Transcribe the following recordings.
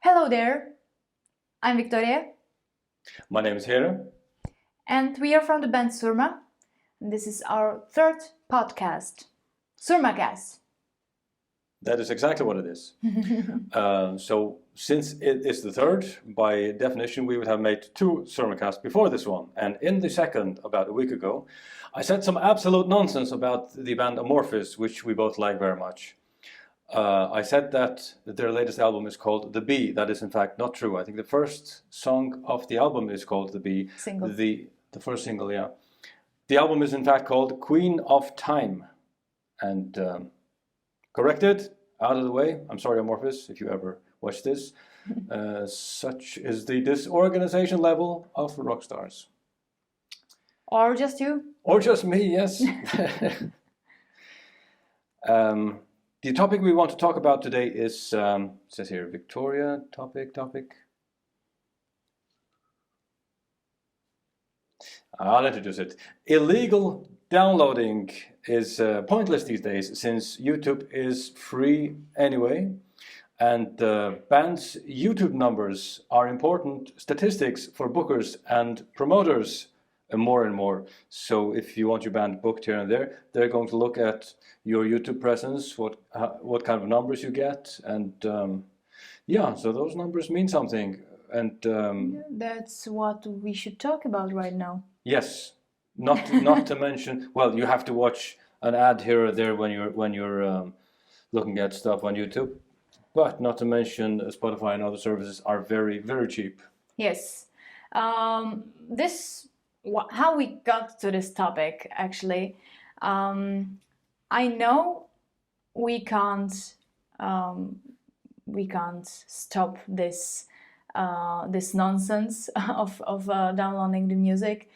Hello there, I'm Victoria. My name is Hera. And we are from the band Surma. This is our third podcast, Surmacast. That is exactly what it is. So since it is the third, by definition, we would have made two Surmacasts before this one. And in the second, about a week ago, I said some absolute nonsense about the band Amorphis, which we both like very much. I said that their latest album is called The Bee. That is in fact not true. I think the first song of the album is called The Bee. Single. The first single, yeah. The album is in fact called Queen of Time. And corrected, out of the way. I'm sorry, Amorphis, if you ever watch this. Such is the disorganization level of rock stars. Or just you. Or just me, yes. The topic we want to talk about today is, it says here, Victoria, topic. I'll introduce it. Illegal downloading is pointless these days since YouTube is free anyway. And bands' YouTube numbers are important statistics for bookers and promoters more and more. So if you want your band booked here and there, they're going to look at your YouTube presence, what kind of numbers you get, and yeah, so those numbers mean something. And that's what we should talk about right now. Yes, not to mention. Well, you have to watch an ad here or there when you're looking at stuff on YouTube, but not to mention Spotify and other services are very, very cheap. Yes, how we got to this topic actually. I know we can't stop this nonsense of downloading the music.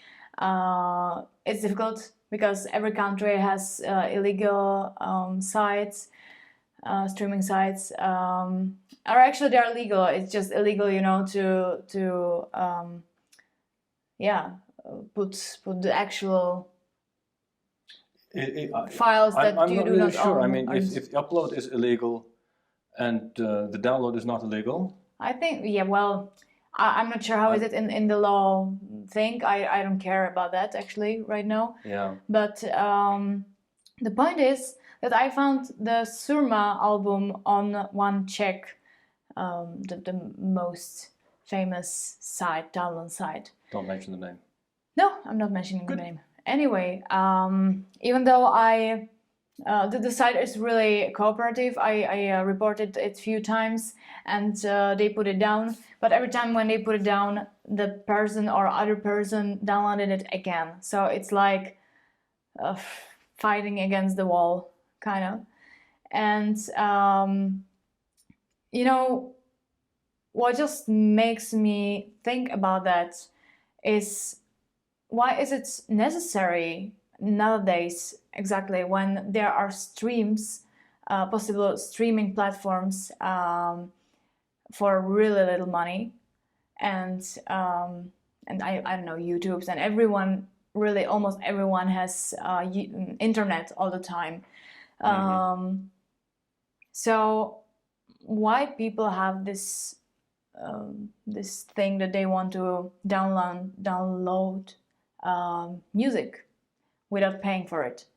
It's difficult because every country has illegal sites, streaming sites. Or actually, they are legal. It's just illegal, to put the actual files that I'm you not do really not sure. own. I mean, if the upload is illegal and the download is not illegal, I think, yeah, well, I'm not sure how is it in the law thing. I don't care about that actually right now. yeah. But the point is that I found the Surma album on one Czech, the most famous site, download site. Don't mention the name. No, I'm not mentioning the name. Anyway, even though the site is really cooperative, I reported it a few times and they put it down. But every time when they put it down, the person or other person downloaded it again. So it's like fighting against the wall, kind of. And, what just makes me think about that is, why is it necessary nowadays, exactly, when there are streams, possible streaming platforms for really little money, and I don't know, YouTubes, and everyone, really almost everyone has internet all the time. So why people have this thing that they want to download music without paying for it.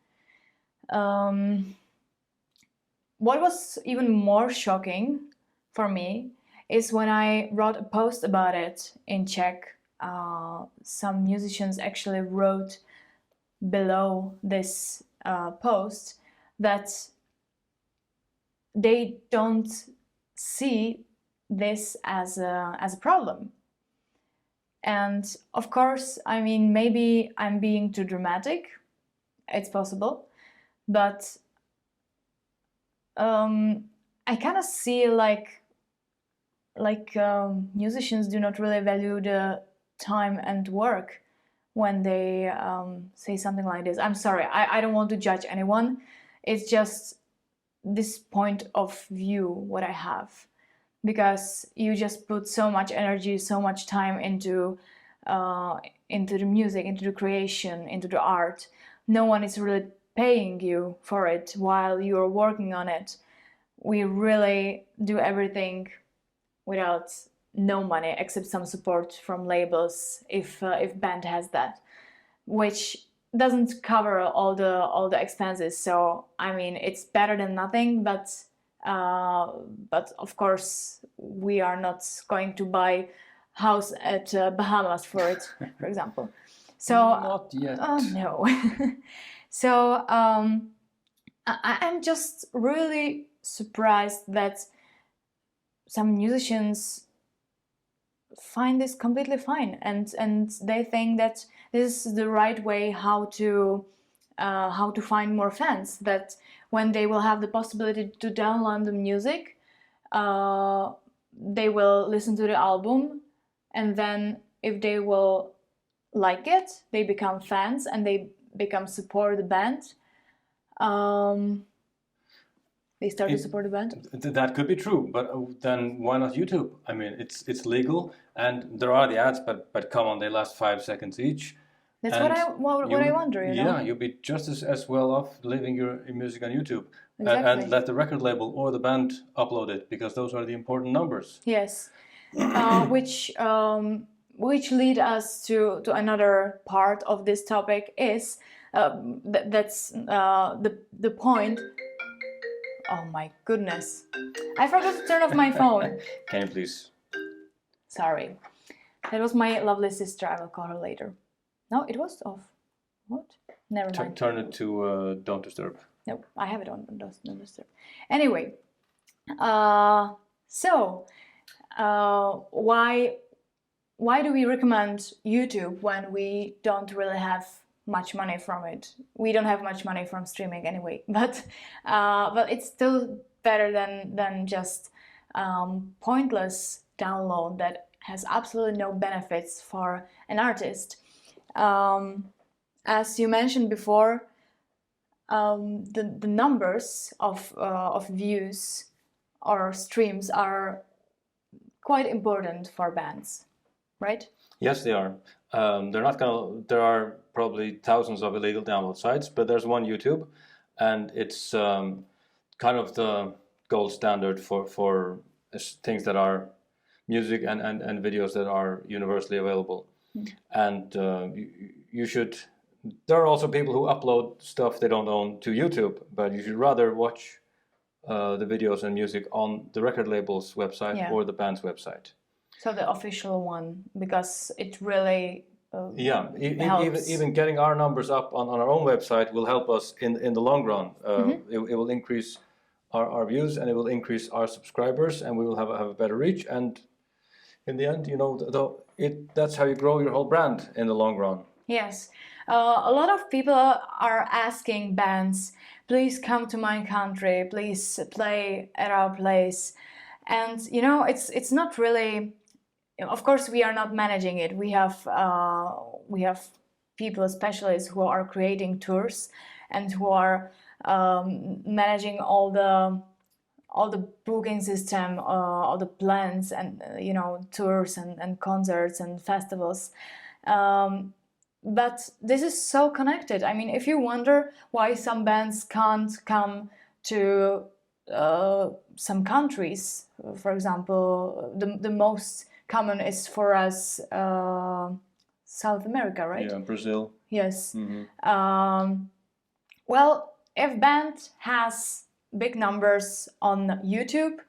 What was even more shocking for me is when I wrote a post about it in Czech. Some musicians actually wrote below this post that they don't see this as a problem. And of course, I mean, maybe I'm being too dramatic. It's possible, but I kind of see like musicians do not really value the time and work when they say something like this. I'm sorry, I don't want to judge anyone. It's just this point of view what I have, because you just put so much energy, so much time into the music, into the creation, into the art. No one is really paying you for it while you're working on it. We really do everything without no money except some support from labels if band has that, which doesn't cover all the expenses. So I mean, it's better than nothing, but of course we are not going to buy house at Bahamas for it, for example. So Not yet. no. So I'm just really surprised that some musicians find this completely fine, and they think that this is the right way how to find more fans. That when they will have the possibility to download the music, they will listen to the album, and then if they will like it, they become fans and they become support the band. They start to support the band. That could be true, but then why not YouTube? I mean, it's legal, and there are the ads, but come on, they last 5 seconds each. That's And what I wonder. You know? Yeah, you'll be just as well off leaving your music on YouTube Exactly. and let the record label or the band upload it, because those are the important numbers. Yes, which lead us to another part of this topic is that's the point. Oh my goodness, I forgot to turn off my phone. Can you please? Sorry, that was my lovely sister. I will call her later. No, it was off. What? Never mind. Turn it to don't disturb. No, I have it on don't disturb. Anyway, so why do we recommend YouTube when we don't really have much money from it? We don't have much money from streaming anyway, but it's still better than just pointless download that has absolutely no benefits for an artist. As you mentioned before, the numbers of views or streams are quite important for bands, right? Yes, they are. There are probably thousands of illegal download sites, but there's one YouTube, and it's kind of the gold standard for things that are music and videos that are universally available. And you should. There are also people who upload stuff they don't own to YouTube, but you should rather watch the videos and music on the record label's website or the band's website. So the official one, because it really helps. Even getting our numbers up on our own website will help us in the long run. It will increase our views, and it will increase our subscribers, and we will have a better reach. And in the end, that's how you grow your whole brand in the long run. Yes. A lot of people are asking bands, please come to my country, please play at our place. And it's not really, of course we are not managing it. We have people, specialists who are creating tours and who are managing all the booking system, all the plans and tours and concerts and festivals. But this is so connected. I mean, if you wonder why some bands can't come to some countries, for example, the most common is for us South America, right? Yeah, Brazil. Yes. Well, if band has big numbers on YouTube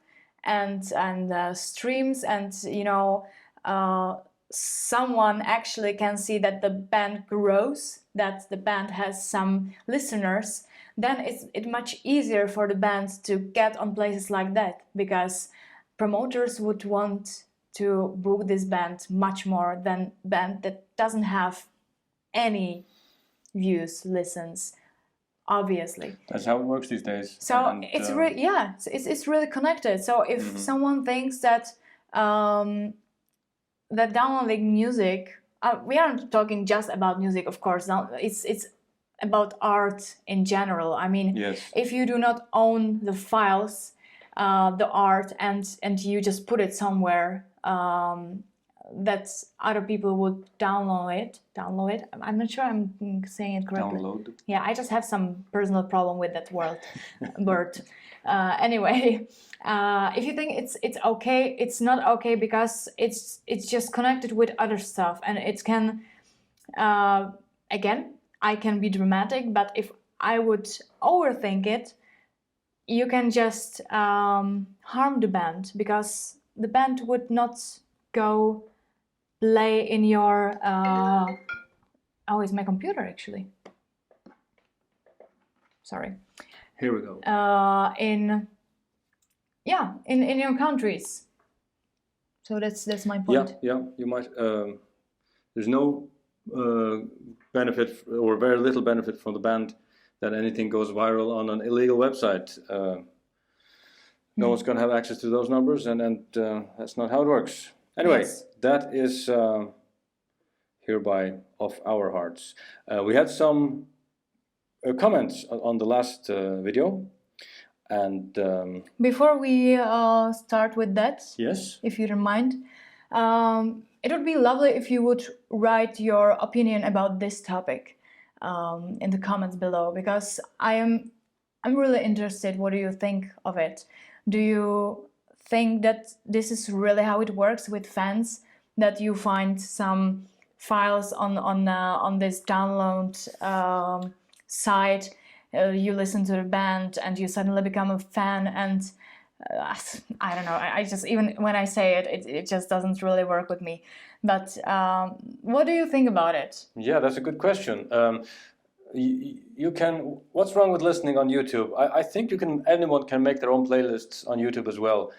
and streams, and someone actually can see that the band grows, that the band has some listeners, then it's much easier for the band to get on places like that, because promoters would want to book this band much more than band that doesn't have any views, listens, obviously. That's how it works these days. So it's really connected. So if someone thinks that that downloading music, we aren't talking just about music, of course. Now it's about art in general. I mean, if you do not own the files, the art, and you just put it somewhere, that other people would download it. I'm not sure I'm saying it correctly. Download. Yeah, I just have some personal problem with that word. Anyway, if you think it's okay, it's not okay because it's just connected with other stuff, and it can again, I can be dramatic, but if I would overthink it, you can just harm the band, because the band would not go play in your oh, it's my computer actually, sorry, Here we go. in your countries. So that's my point. Yeah, you might. There's no benefit, or very little benefit, from the band that anything goes viral on an illegal website. No one's going to have access to those numbers, and that's not how it works. Anyway, Yes. that is hereby off our hearts. We had some comments on the last video, and Before we start with that, yes, if you don't mind, it would be lovely if you would write your opinion about this topic in the comments below, because I'm really interested. What do you think of it? Do you think that this is really how it works with fans, that you find some files on this download site, you listen to the band and you suddenly become a fan, and I don't know, I just, even when I say it just doesn't really work with me. But what do you think about it? yeah, that's a good question. You can. What's wrong with listening on YouTube? I think anyone can make their own playlists on YouTube as well.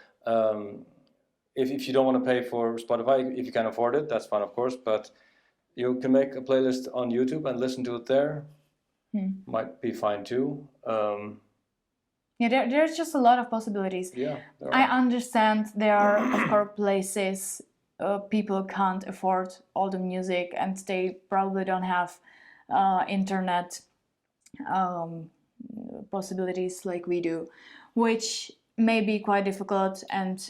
If you don't want to pay for Spotify, if you can afford it, that's fine, of course. But you can make a playlist on YouTube and listen to it there. Might be fine too. Yeah, there's just a lot of possibilities. Yeah, there I are. understand there are, of course, places people can't afford all the music, and they probably don't have internet possibilities like we do, which may be quite difficult. And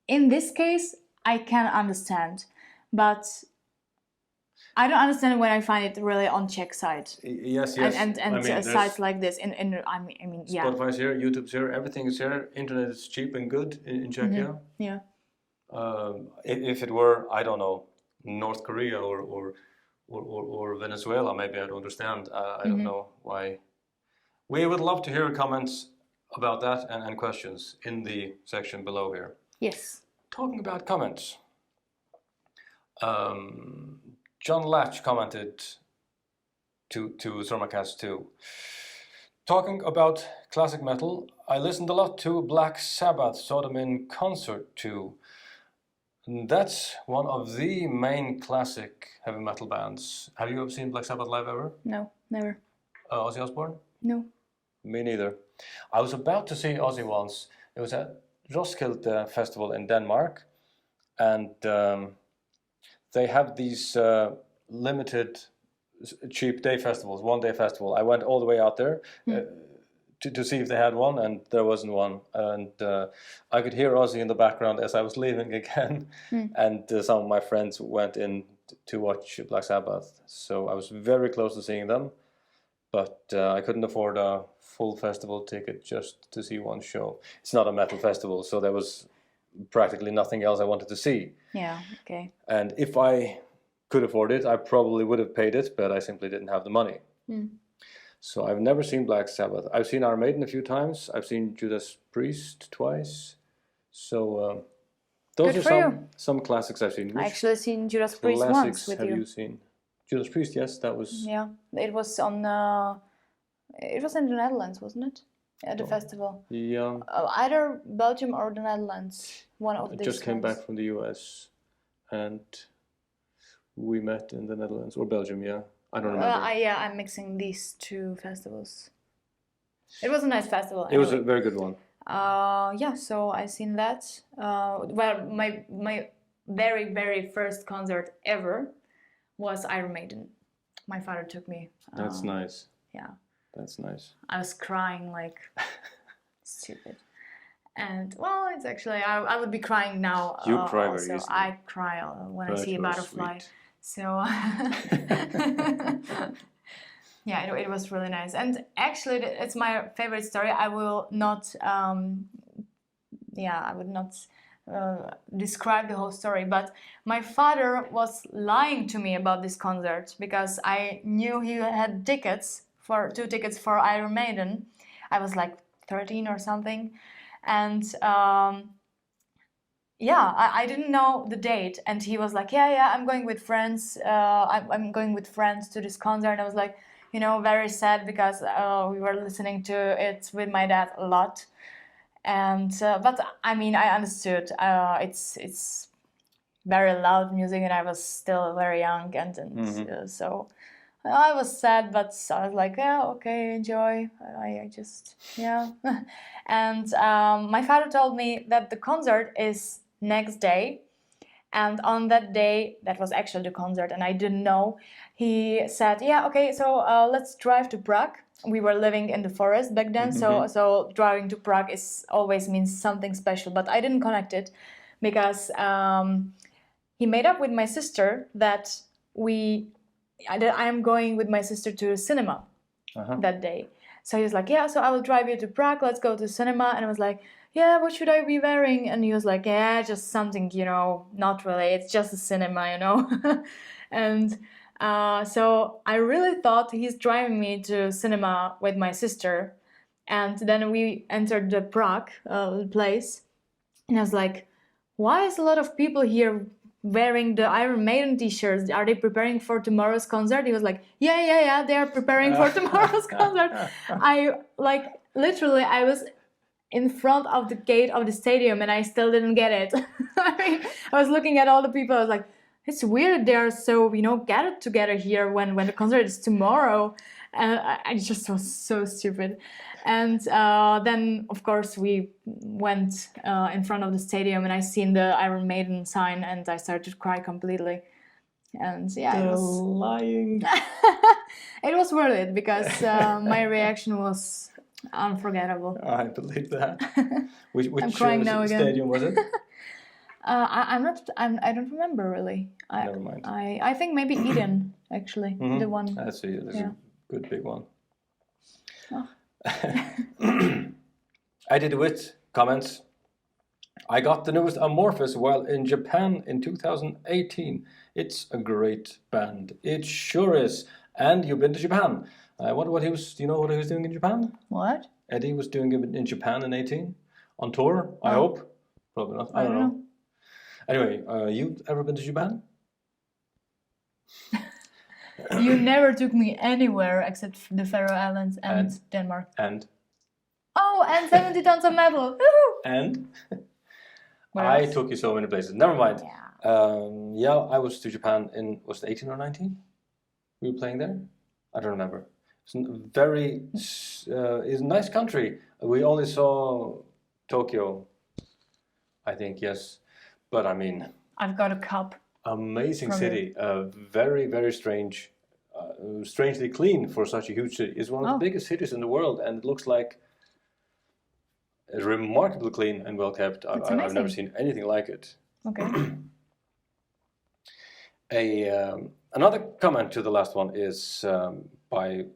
in this case, I can understand, but I don't understand when I find it really on Czech sites. Yes. And I mean, sites like this. I mean, yeah. Spotify's here, YouTube's here, everything is here. Internet is cheap and good in Czechia. Yeah. If it were, I don't know, North Korea or Venezuela, maybe I'd understand. I don't know why. We would love to hear comments about that and questions in the section below here. Yes. Talking about comments, John Latch commented to Surmacast 2. Talking about classic metal, I listened a lot to Black Sabbath, saw them in concert too. That's one of the main classic heavy metal bands. Have you ever seen Black Sabbath live ever? No, never. Ozzy Osbourne? No. Me neither. I was about to see Ozzy once. It was at Roskilde Festival in Denmark, and they have these limited cheap day festivals, 1 day festival. I went all the way out there to see if they had one, and there wasn't one. And I could hear Ozzy in the background as I was leaving again, and some of my friends went in to watch Black Sabbath. So I was very close to seeing them, but I couldn't afford a full festival ticket just to see one show. It's not a metal festival, so there was practically nothing else I wanted to see. Yeah, okay. And if I could afford it, I probably would have paid it, but I simply didn't have the money. So I've never seen Black Sabbath. I've seen Iron Maiden a few times. I've seen Judas Priest twice. So those Good are for some classics I've seen. I Which actually seen Judas Priest classics once with have you. you seen? Judas Priest, yes, that was. Yeah, it was on. It was in the Netherlands, wasn't it? At the festival. Yeah. Either Belgium or the Netherlands. One of I these. just came ones. back from the US, and we met in the Netherlands or Belgium. Yeah, I don't remember. I'm mixing these two festivals. It was a nice festival. It was a anyway. very good one. Yeah, so I seen that. Well, my very, very first concert ever was Iron Maiden. My father took me. That's nice. Yeah. That's nice. I was crying like stupid. And well, it's actually I would be crying now. You cry also. very easily. I cry when I see a But you're butterfly. sweet. So Yeah, it was really nice. And actually, it's my favorite story. I will not, I would not describe the whole story, but my father was lying to me about this concert because I knew he had two tickets for Iron Maiden. I was like 13 or something. And I didn't know the date, and he was like, I'm going with friends. I'm going with friends to this concert. And I was like, very sad because we were listening to it with my dad a lot. And but I mean, I understood. It's very loud music, and I was still very young, and so I was sad, but I was like, yeah, okay, enjoy. I just And my father told me that the concert is next day, and on that day, that was actually the concert, and I didn't know. He said, yeah, okay, so let's drive to Prague. We were living in the forest back then, so driving to Prague always means something special, but I didn't connect it because he made up with my sister that I am going with my sister to the cinema that day. So he was like, yeah, so I will drive you to Prague, let's go to cinema. And I was like, yeah, what should I be wearing? And he was like, yeah, just something, not really, it's just a cinema, And so I really thought he's driving me to cinema with my sister. And then we entered the Prague place. And I was like, why is a lot of people here wearing the Iron Maiden t-shirts? Are they preparing for tomorrow's concert? He was like, yeah, they are preparing for tomorrow's concert. I was in front of the gate of the stadium and I still didn't get it. I was looking at all the people. I was like, it's weird they are so, gathered together here when the concert is tomorrow. And I just was so stupid. And then, of course, we went in front of the stadium and I seen the Iron Maiden sign and I started to cry completely. And yeah, it was lying. It was worth it because my reaction was unforgettable. I believe that. Which I'm crying now again. Stadium was it? I don't remember really. Never mind. I think maybe Eden actually, the one. I see. There's a good big one. Oh. I did with comments. I got the newest Amorphous while in Japan in 2018. It's a great band. It sure is. And you've been to Japan. I wonder what he was. Do you know what he was doing in Japan? What? Eddie was doing it in Japan in 18 on tour. I hope. Probably not. I don't know. Anyway, you ever been to Japan? You never took me anywhere except the Faroe Islands and Denmark. And 70 tons of metal. And I took you so many places. Never mind. Yeah. I was to Japan in, was it 18 or 19? We were playing there? I don't remember. It's it's a nice country. We only saw Tokyo, I think, yes. But I mean... I've got a cup. Amazing city. Very, very strange. Strangely clean for such a huge city. It's one of the biggest cities in the world, and it looks like remarkably clean and well kept. I've never seen anything like it. Okay. Another comment to the last one is by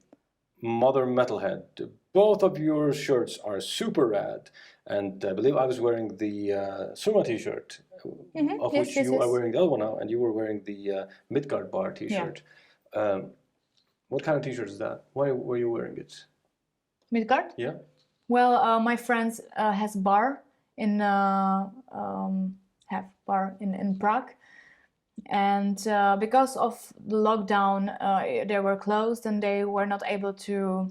Mother Metalhead. Both of your shirts are super rad, and I believe I was wearing the Surma t-shirt, of which you are wearing the other one now, and you were wearing the Midgard bar t-shirt. Yeah. What kind of t-shirt is that? Why were you wearing it? Midgard? Yeah. Well, my friends has bar in in Prague, and because of the lockdown, they were closed and they were not able to,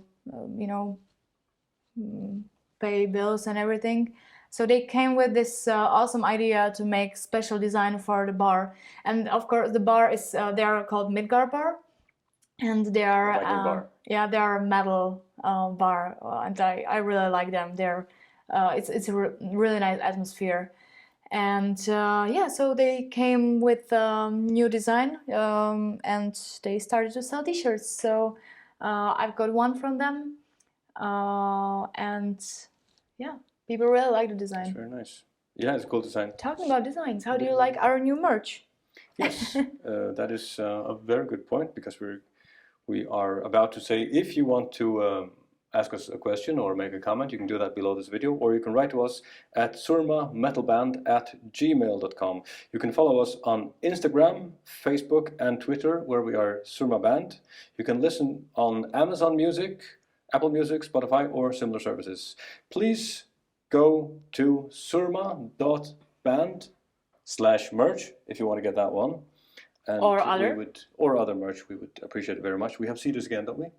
pay bills and everything. So they came with this awesome idea to make special design for the bar, and of course the bar is they are called Midgard bar, and they are they are a metal bar, and I really like them. They're it's a really nice atmosphere, and so they came with new design, and they started to sell t-shirts. So I've got one from them, and yeah, people really like the design. It's very nice. Yeah, it's a cool design. Talking about designs, how do you like our new merch? Yes, that is a very good point, because we're we are about to say. If you want to ask us a question or make a comment, you can do that below this video, or you can write to us at surmametalband@gmail.com. You can follow us on Instagram, Facebook and Twitter, where we are SurmaBand. You can listen on Amazon Music, Apple Music, Spotify or similar services. Please go to surma.band/merch if you want to get that one. And or other. Other merch, we would appreciate it very much. We have CDs again, don't we?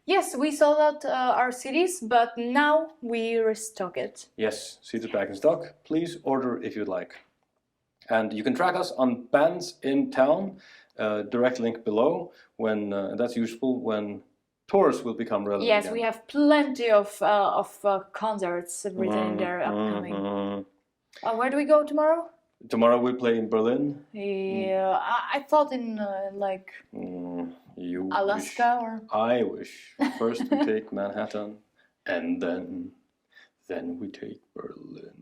Yes, we sold out our CDs, but now we restock it. Yes, CDs back in stock. Please order if you'd like. And you can track us on BandsInTown, direct link below. When that's useful when tours will become relevant. Yes, again. we have plenty of concerts written there upcoming. Where do we go tomorrow? Tomorrow we play in Berlin. Yeah, I thought in like You Alaska wish. or. I wish. First we take Manhattan, and then we take Berlin.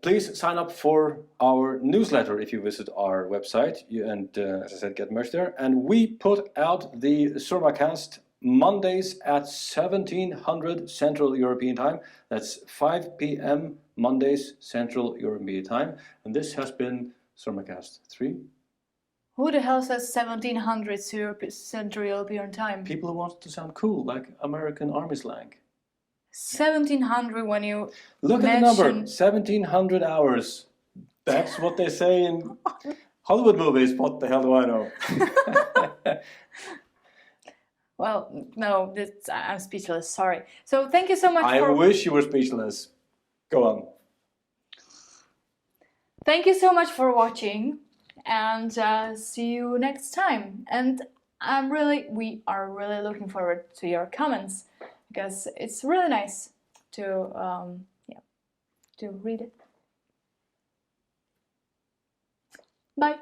Please sign up for our newsletter if you visit our website, and as I said, get merch there. And we put out the Surmacast Mondays at 1700 Central European Time. That's 5 p.m. Mondays Central European Time. And this has been Surmacast 3. Who the hell says 1700 Central European Time? People who want to sound cool, like American Army slang. 1700 when you Look at the number, 1700 hours. That's what they say in Hollywood movies. What the hell do I know? Well, no, I'm speechless, sorry. So thank you so much I wish you were speechless. Go on. Thank you so much for watching, and see you next time. And we are really looking forward to your comments, because it's really nice to read it. Bye.